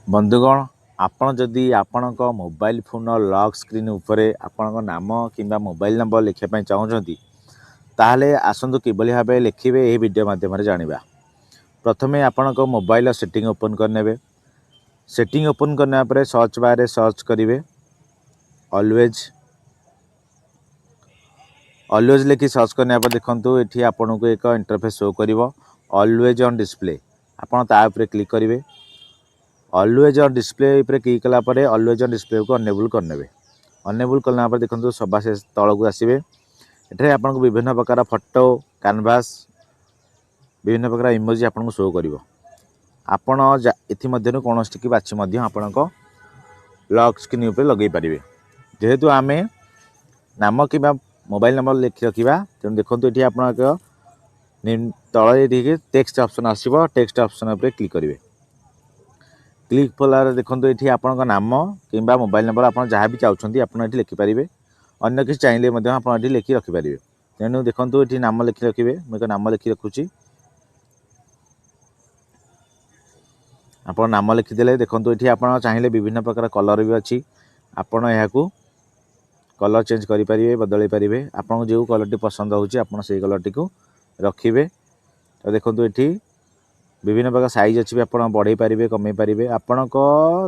बंधुगण आपण जदि आपणक मोबाइल फोन लॉक स्क्रीन उपरे आपणक नाम किंबा मोबाइल नंबर लिखापी चाहूँगी ताहले आसतु किभली भाव लिखे यह वीडियो माध्यम जानिबा। प्रथमे आपणक मोबाइल सेटिंग ओपन करने। सेटिंग ओपन करने पर सर्च बार सर्च करेंगे ऑलवेज लिखि सर्च करने पर देखो ये आपन को एक इंटरफेस शो कर ऑलवेज ऑन डिस्प्ले। आपड़ तापर क्लिक करेंगे। ऑलवेज ऑन डिस्प्ले पर क्लिक कलापर ऑलवेज ऑन डिस्प्ले को अनेबल करने। अनेबल कला देखो सभा से तल को आसवे। ये आपको विभिन्न प्रकार फोटो कैनवास विभिन्न प्रकार इमोजी आपको शो कर आपण इमध्य कौन टी बाछी आपण लॉक स्क्रीन पर लगे पारे। जेहेतु आम नाम कि मोबाइल नंबर लिखि रखा तेणु देखो ये आप तले टेक्स्ट ऑप्शन आसो। टेक्स्ट ऑप्शन पर क्लिक करेंगे। क्लिक कलार देखो ये आपन नाम कि मोबाइल नंबर आप जहाँ भी चाहते आप लिखिपारे। अन्य किसी चाहिए आप लिखि रखिपारे। तेणु देखो ये नाम लिखि रखिए। मुझे नाम लिखि रखुची। आप नाम लिखिदे देखो ये आप चाहिए विभिन्न प्रकार कलर भी अच्छी। आपड़ यहाँ कलर चेंज करेंगे बदल पारे। आपको जो कलर टी पसंद होती कलर टी रखिए। तो देखो ये विभिन्न प्रकार साइज अच्छी आप बढ़े पारे कमे पारे। आपण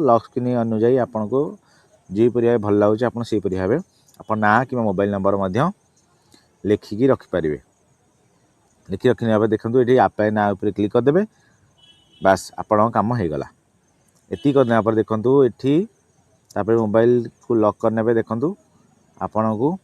लॉक स्क्रीन अनुजाई आपन को जीपरि भल लगे आप भाव आप ना कि मोबाइल नंबर लिखिकी रखिपारे। लिखि रखने देखो ये आप्लाय ना क्लिक करदे। बास आपण काम हो गला। ये करने देखो ये मोबाइल को लॉक करने देखो आपन को